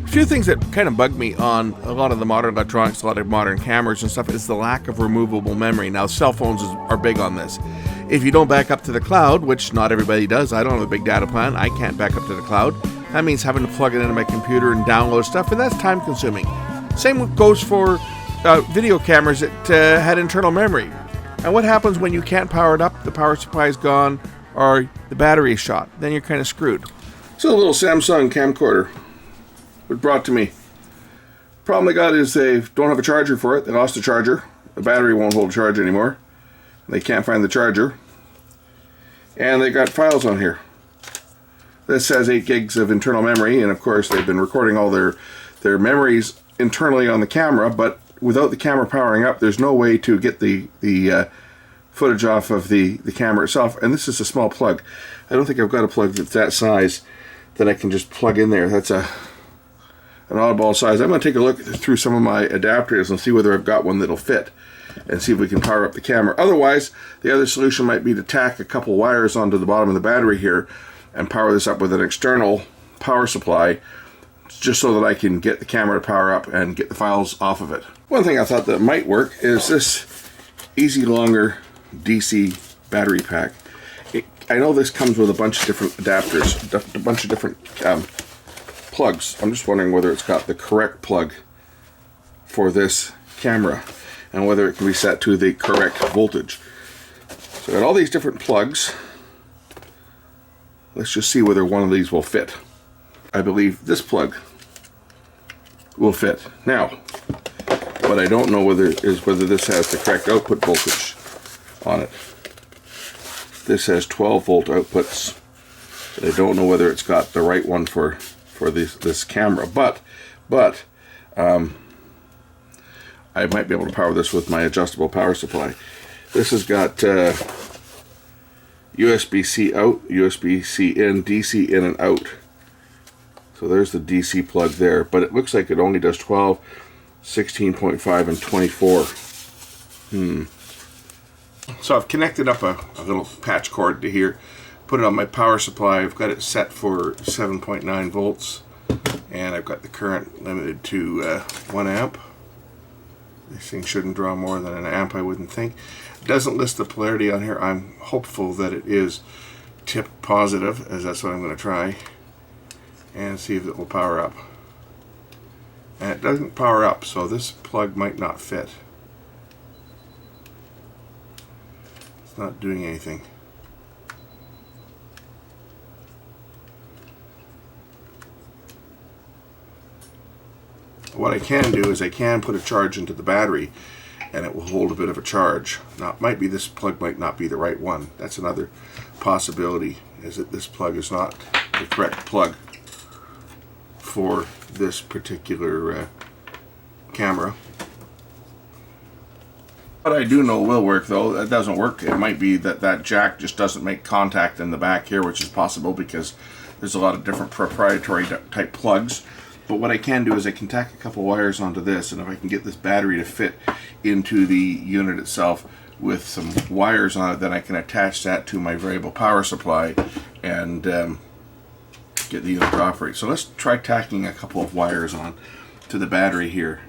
A few things that kind of bug me on a lot of the modern electronics, a lot of modern cameras and stuff, is the lack of removable memory. Now, cell phones are big on this. If you don't back up to the cloud, which not everybody does, I don't have a big data plan, I can't back up to the cloud, that means having to plug it into my computer and download stuff, and that's time consuming. Same goes for video cameras that had internal memory. And what happens when you can't power it up, the power supply is gone, or the battery is shot? Then you're kind of screwed. So a little Samsung camcorder was brought to me. Problem they got is they don't have a charger for it. They lost the charger. The battery won't hold charge anymore. They can't find the charger. And they got files on here. This has 8 gigs of internal memory, and of course they've been recording all their memories internally on the camera, but without the camera powering up, there's no way to get the footage off of the camera itself. And this is a small plug. I don't think I've got a plug that's that size that I can just plug in there. That's an oddball size. I'm going to take a look through some of my adapters and see whether I've got one that'll fit, and see if we can power up the camera. Otherwise, the other solution might be to tack a couple wires onto the bottom of the battery here and power this up with an external power supply, just so that I can get the camera to power up and get the files off of it. One thing I thought that might work is this Easy Longer DC battery pack. I know this comes with a bunch of different adapters, a bunch of different plugs. I'm just wondering whether it's got the correct plug for this camera and whether it can be set to the correct voltage. So I've got all these different plugs. Let's just see whether one of these will fit. I believe this plug will fit. Now, what I don't know whether this has the correct output voltage on it. This has 12 volt outputs, but I don't know whether it's got the right one for this camera. But I might be able to power this with my adjustable power supply. This has got USB-C out, USB-C in, DC in and out. So there's the DC plug there, but it looks like it only does 12, 16.5, and 24. So I've connected up a little patch cord to here, put it on my power supply. I've got it set for 7.9 volts, and I've got the current limited to 1 amp. This thing shouldn't draw more than an amp, I wouldn't think. It doesn't list the polarity on here. I'm hopeful that it is tip positive, as that's what I'm going to try, and see if it will power up. And it doesn't power up, so this plug might not fit. It's not doing anything. What I can do is I can put a charge into the battery and it will hold a bit of a charge. Now it might be this plug might not be the right one. That's another possibility, is that this plug is not the correct plug for this particular camera. What I do know will work, though, that doesn't work. It might be that that jack just doesn't make contact in the back here, which is possible because there's a lot of different proprietary type plugs. But what I can do is I can tack a couple wires onto this, and if I can get this battery to fit into the unit itself with some wires on it, then I can attach that to my variable power supply and get the unit to operate. So let's try tacking a couple of wires on to the battery here.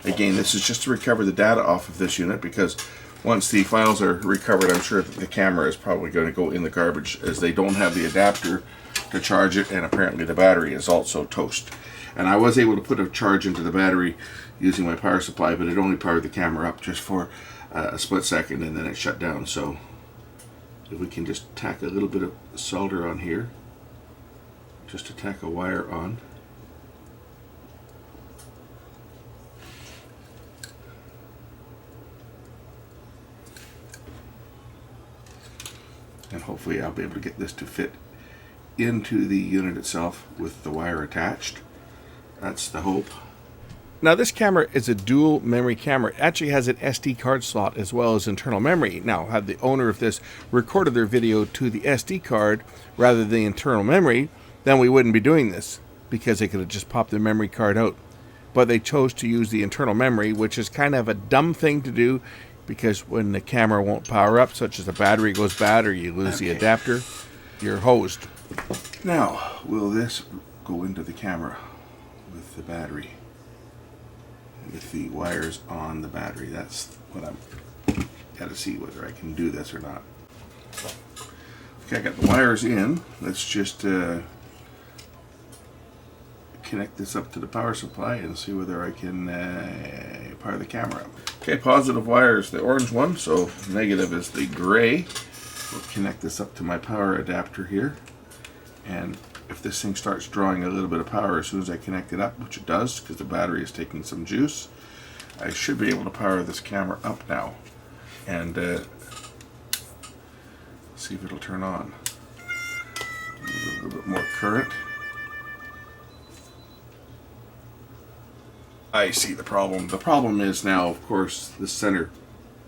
Again, this is just to recover the data off of this unit, because once the files are recovered, I'm sure that the camera is probably going to go in the garbage, as they don't have the adapter to charge it, and apparently the battery is also toast. And I was able to put a charge into the battery using my power supply, but it only powered the camera up just for a split second, and then it shut down. So if we can just tack a little bit of solder on here, just to tack a wire on. And hopefully I'll be able to get this to fit into the unit itself with the wire attached. That's the hope. Now this camera is a dual memory camera. It actually has an SD card slot as well as internal memory. Now, had the owner of this recorded their video to the SD card rather than the internal memory, then we wouldn't be doing this, because they could have just popped the memory card out. But they chose to use the internal memory, which is kind of a dumb thing to do, because when the camera won't power up, such as the battery goes bad or you lose the adapter, you're hosed. Now, will this go into the camera? with the battery, with the wires on the battery. That's what I'm got to see whether I can do this or not. Okay, I got the wires in. Let's just connect this up to the power supply and see whether I can power the camera up. Okay, positive wire is the orange one, so negative is the gray. We'll connect this up to my power adapter here, and if this thing starts drawing a little bit of power as soon as I connect it up, which it does because the battery is taking some juice, I should be able to power this camera up now and see if it'll turn on. A little bit more current. I see the problem. The problem is now, of course, the center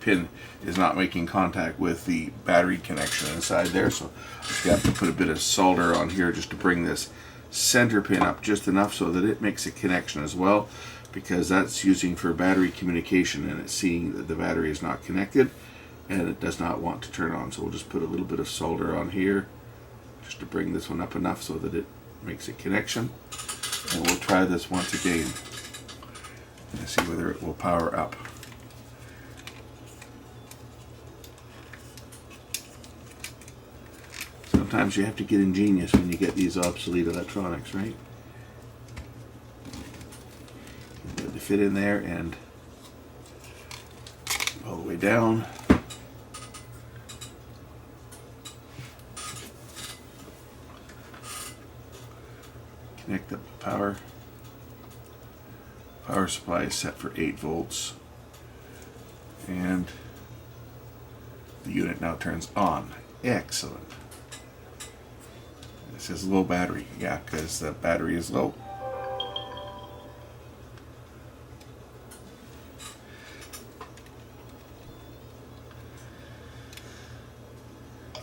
pin is not making contact with the battery connection inside there, so I have to put a bit of solder on here just to bring this center pin up just enough so that it makes a connection as well, because that's using for battery communication, and it's seeing that the battery is not connected and it does not want to turn on. So we'll just put a little bit of solder on here just to bring this one up enough so that it makes a connection, and we'll try this once again and see whether it will power up. Sometimes you have to get ingenious when you get these obsolete electronics, right? You put the fit in there and all the way down. Connect up the power. Power supply is set for 8 volts, and the unit now turns on. Excellent. It says low battery, yeah, because the battery is low.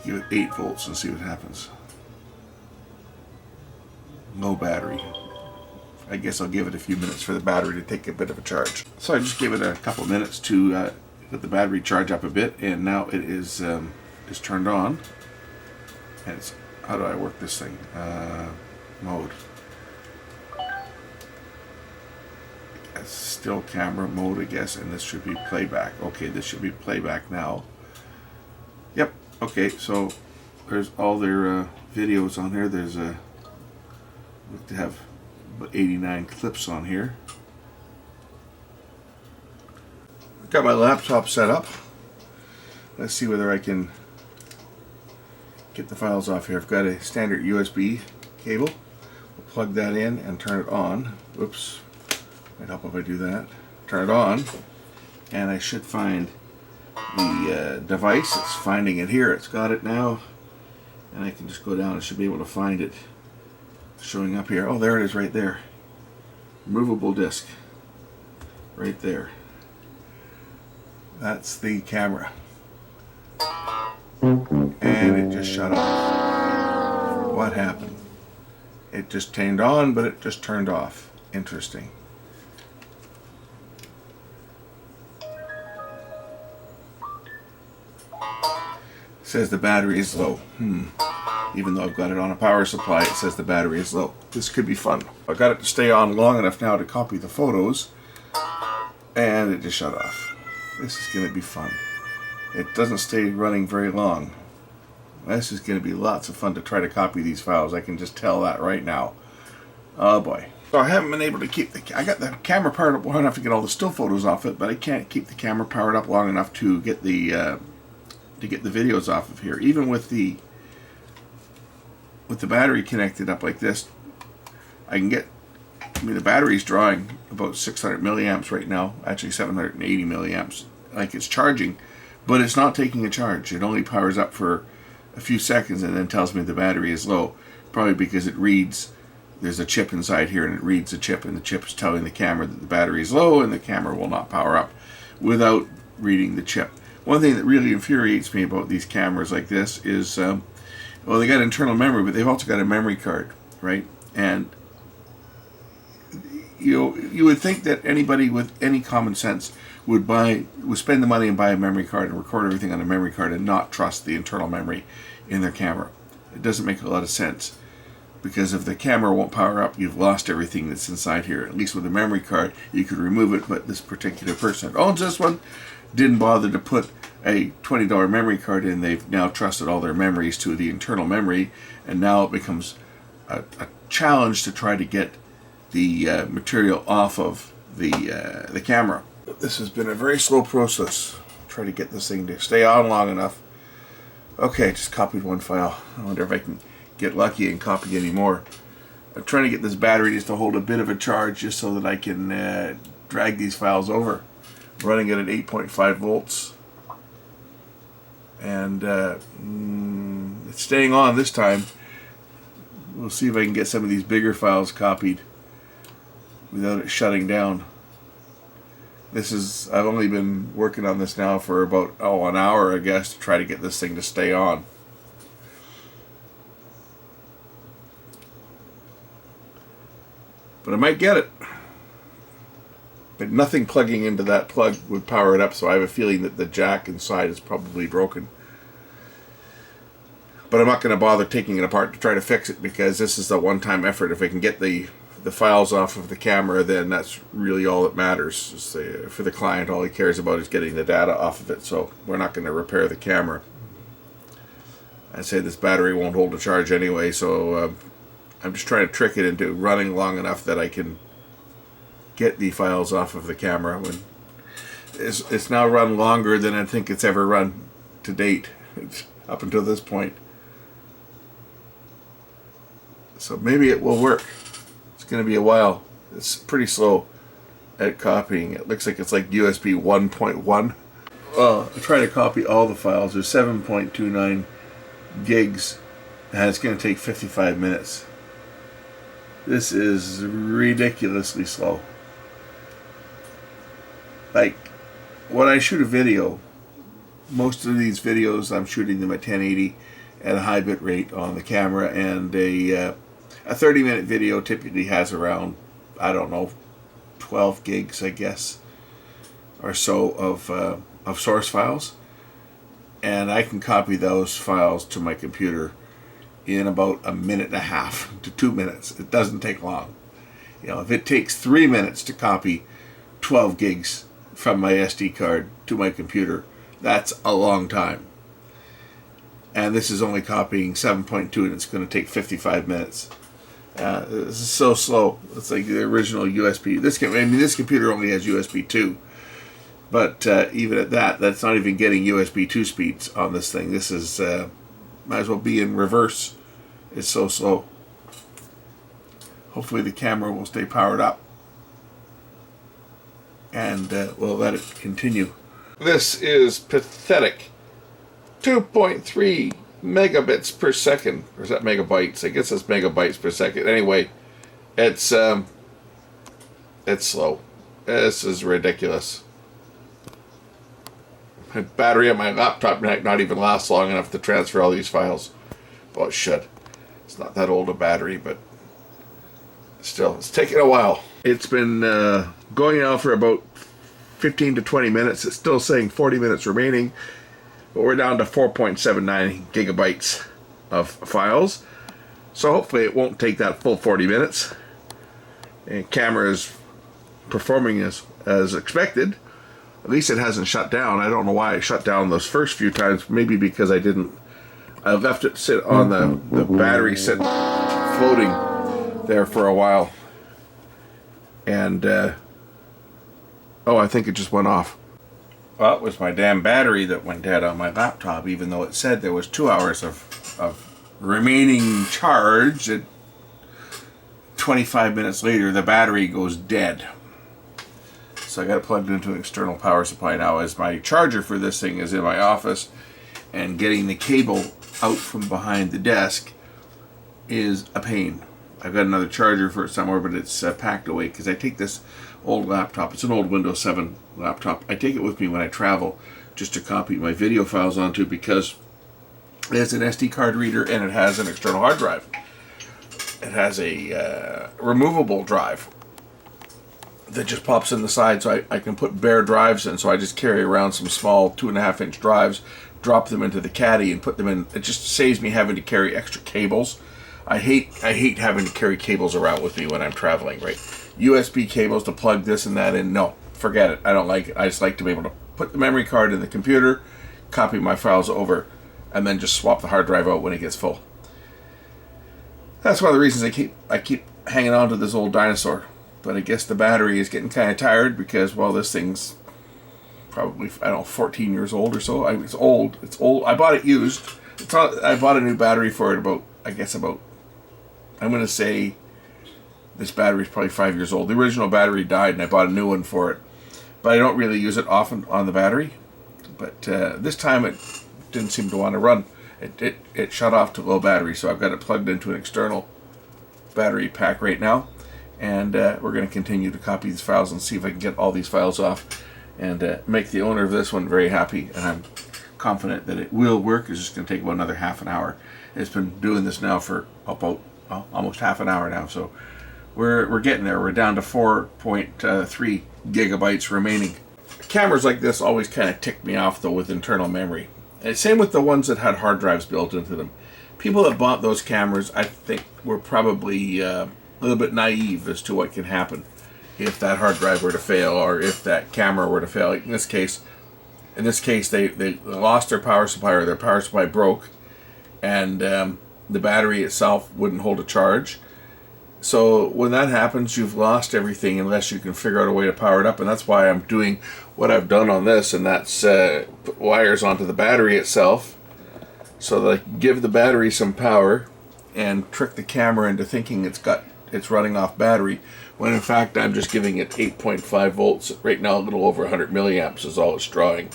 Give it 8 volts and see what happens. Low battery. I guess I'll give it a few minutes for the battery to take a bit of a charge. So I just gave it a couple minutes to let the battery charge up a bit, and now it is turned on. And it's, how do I work this thing? Mode. It's still camera mode, I guess, and this should be playback. Okay, this should be playback now. Yep. Okay, so there's all their videos on here. There's a look to have about 89 clips on here. I've got my laptop set up. Let's see whether I can get the files off here. I've got a standard USB cable. We'll plug that in and turn it on. Oops, might help if I do that. Turn it on, and I should find the device. It's finding it here. It's got it now, and I can just go down. I should be able to find it showing up here. Oh, there it is right there. Removable disc. Right there. That's the camera. And it just shut off. What happened? It just turned on, but it just turned off. Interesting. It says the battery is low. Even though I've got it on a power supply, it says the battery is low. This could be fun. I got it to stay on long enough now to copy the photos, and it just shut off. This is going to be fun. It doesn't stay running very long. This is going to be lots of fun to try to copy these files. I can just tell that right now. Oh boy. So I haven't been able to keep I got the camera powered up long enough to get all the still photos off it, but I can't keep the camera powered up long enough to get the videos off of here. Even with the battery connected up like this, I can get, the battery's drawing about 600 milliamps right now, actually 780 milliamps, like it's charging, but it's not taking a charge. It only powers up for a few seconds and then tells me the battery is low, probably because it reads, there's a chip inside here and it reads the chip, and the chip is telling the camera that the battery is low and the camera will not power up without reading the chip. One thing that really infuriates me about these cameras like this is, well, they got internal memory, but they've also got a memory card, right? And you would think that anybody with any common sense would spend the money and buy a memory card and record everything on a memory card and not trust the internal memory in their camera. It doesn't make a lot of sense. because if the camera won't power up, you've lost everything that's inside here. At least with a memory card, you could remove it, but this particular person that owns this one didn't bother to put a $20 memory card in. They've now trusted all their memories to the internal memory, and now it becomes a challenge to try to get the material off of the camera. This has been a very slow process. Try to get this thing to stay on long enough. Okay, just copied one file. I wonder if I can get lucky and copy any more. I'm trying to get this battery just to hold a bit of a charge just so that I can drag these files over. I'm running it at 8.5 volts. And it's staying on this time. We'll see if I can get some of these bigger files copied without it shutting down. I've only been working on this now for about an hour, I guess, to try to get this thing to stay on. But I might get it. But nothing plugging into that plug would power it up, so I have a feeling that the jack inside is probably broken. But I'm not going to bother taking it apart to try to fix it, because this is a one-time effort. If I can get the files off of the camera, then that's really all that matters. For the client, all he cares about is getting the data off of it, so we're not going to repair the camera. I say this battery won't hold a charge anyway, so I'm just trying to trick it into running long enough that I can get the files off of the camera. It's now run longer than I think it's ever run to date, up until this point. So maybe it will work. It's going to be a while. It's pretty slow at copying. It looks like it's like USB 1.1. Well, I try to copy all the files. There's 7.29 gigs, and it's going to take 55 minutes. This is ridiculously slow. Like, when I shoot a video, most of these videos I'm shooting them at 1080 at a high bit rate on the camera, and a 30-minute video typically has around, I don't know, 12 gigs, I guess, or so of source files, and I can copy those files to my computer in about a minute and a half to 2 minutes. It doesn't take long. If it takes 3 minutes to copy 12 gigs from my SD card to my computer, that's a long time. And this is only copying 7.2, and it's going to take 55 minutes. This is so slow. It's like the original USB. This computer only has USB 2, but even at that, that's not even getting USB 2 speeds on this thing. This is might as well be in reverse. It's so slow. Hopefully the camera will stay powered up, and we'll let it continue. This is pathetic. 2.3 megabits per second. Or is that megabytes? I guess it's megabytes per second. Anyway, it's slow. This is ridiculous. My battery on my laptop might not even last long enough to transfer all these files. Well, it should. It's not that old a battery, but still, it's taking a while. It's been going now for about 15 to 20 minutes. It's still saying 40 minutes remaining, but we're down to 4.79 gigabytes of files. So hopefully it won't take that full 40 minutes. And camera is performing as expected. At least it hasn't shut down. I don't know why it shut down those first few times. Maybe because I left it sit on the battery sit floating there for a while. And I think it just went off. Well, it was my damn battery that went dead on my laptop, even though it said there was 2 hours of remaining charge. 25 minutes later, the battery goes dead. So I got it plugged into an external power supply now, as my charger for this thing is in my office, and getting the cable out from behind the desk is a pain. I've got another charger for it somewhere, but it's packed away because I take this old laptop. It's an old Windows 7 laptop. I take it with me when I travel just to copy my video files onto, because it has an SD card reader and it has an external hard drive. It has a removable drive that just pops in the side, so I can put bare drives in. So I just carry around some small 2.5-inch drives, drop them into the caddy and put them in. It just saves me having to carry extra cables. I hate having to carry cables around with me when I'm traveling, right? USB cables to plug this and that in, no, forget it. I don't like it. I just like to be able to put the memory card in the computer, copy my files over, and then just swap the hard drive out when it gets full. That's one of the reasons I keep hanging on to this old dinosaur. But I guess the battery is getting kind of tired because, well, this thing's probably, I don't know, 14 years old or so. It's old. It's old. I bought it used. I bought a new battery for it about, I'm going to say this battery's probably 5 years old. The original battery died and I bought a new one for it. But I don't really use it often on the battery. But this time it didn't seem to want to run. It shut off to low battery, so I've got it plugged into an external battery pack right now. And we're going to continue to copy these files and see if I can get all these files off and make the owner of this one very happy. And I'm confident that it will work. It's just going to take about another half an hour. It's been doing this now for about almost half an hour now, so we're getting there. We're down to 4.3 gigabytes remaining. Cameras like this always kind of tick me off though with internal memory. And same with the ones that had hard drives built into them. People that bought those cameras, I think, were probably a little bit naive as to what can happen if that hard drive were to fail or if that camera were to fail. In this case, they lost their power supply, or their power supply broke, and the battery itself wouldn't hold a charge. So when that happens, you've lost everything unless you can figure out a way to power it up. And that's why I'm doing what I've done on this, and that's put wires onto the battery itself so that I can give the battery some power and trick the camera into thinking it's running off battery, when in fact I'm just giving it 8.5 volts. Right now a little over 100 milliamps is all it's drawing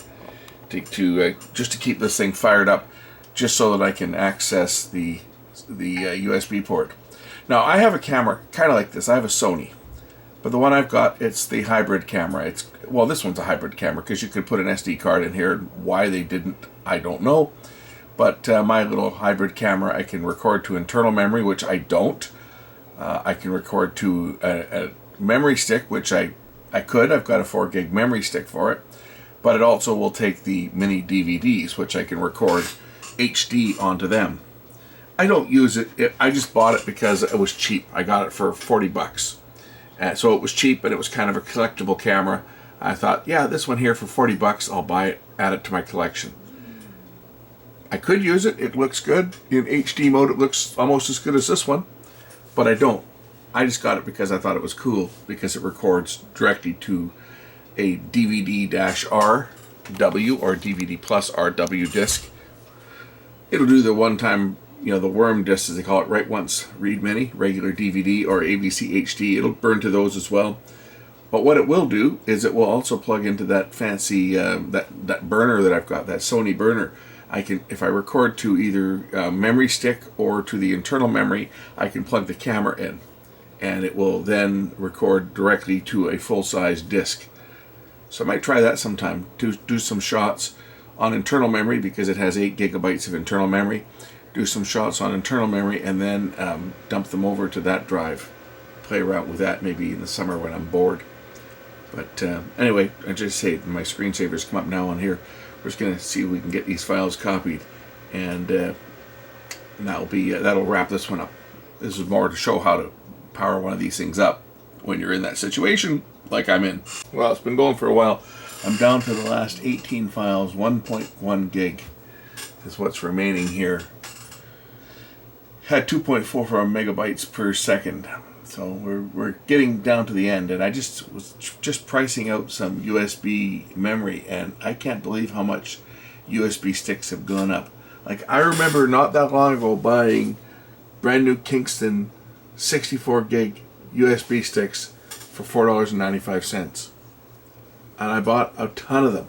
just to keep this thing fired up, just so that I can access the USB port. Now I have a camera kind of like this. I have a Sony, but the one I've got, it's the hybrid camera. This one's a hybrid camera because you could put an SD card in here. Why they didn't, I don't know. But my little hybrid camera, I can record to internal memory, which I don't. I can record to a memory stick, which I could. I've got a 4 gig memory stick for it. But it also will take the mini DVDs, which I can record HD onto them. I don't use it. I just bought it because it was cheap. I got it for 40 bucks. So it was cheap, and it was kind of a collectible camera. I thought, yeah, this one here for 40 bucks, I'll buy it, add it to my collection. I could use it. It looks good. In HD mode, it looks almost as good as this one. But I don't. I just got it because I thought it was cool, because it records directly to a DVD-RW or DVD plus RW disc. It'll do the one-time, the worm disc, as they call it, write once, read many, regular DVD or AVC HD. It'll burn to those as well. But what it will do is it will also plug into that fancy, that burner that I've got, that Sony burner. If I record to either memory stick or to the internal memory, I can plug the camera in, and it will then record directly to a full-size disc. So I might try that sometime, to do some shots on internal memory, because it has 8 gigabytes of internal memory. Do some shots on internal memory and then dump them over to that drive. Play around with that maybe in the summer when I'm bored. But anyway, I just say my screensaver's come up now on here. We're just going to see if we can get these files copied, and that'll wrap this one up. This is more to show how to power one of these things up when you're in that situation like I'm in. Well, it's been going for a while. I'm down to the last 18 files. 1.1 gig is what's remaining here. Had 2.44 megabytes per second. So we're getting down to the end, and I was just pricing out some USB memory, and I can't believe how much USB sticks have gone up. Like, I remember not that long ago buying brand new Kingston 64 gig USB sticks for $4.95, and I bought a ton of them.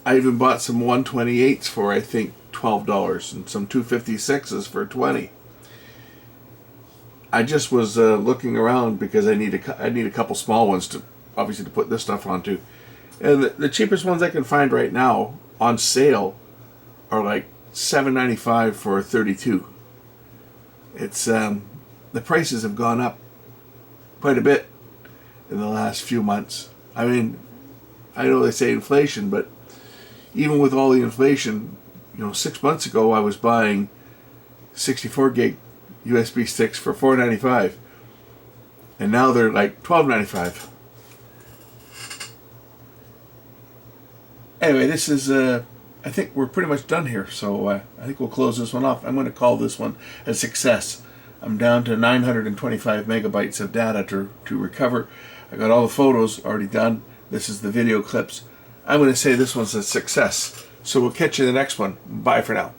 I even bought some 128s for, I think, $12, and some 256s for $20. I just was looking around because I need a couple small ones to put this stuff onto, and the cheapest ones I can find right now on sale are like $7.95 for 32. It's the prices have gone up quite a bit in the last few months. I mean, I know they say inflation, but even with all the inflation, 6 months ago I was buying 64 gig USB sticks for $4.95, and now they're like $12.95. Anyway, this is I think we're pretty much done here, so I think we'll close this one off. I'm going to call this one a success. I'm down to 925 megabytes of data to recover. I got all the photos already done. This is the video clips. I'm going to say this one's a success. So we'll catch you in the next one. Bye for now.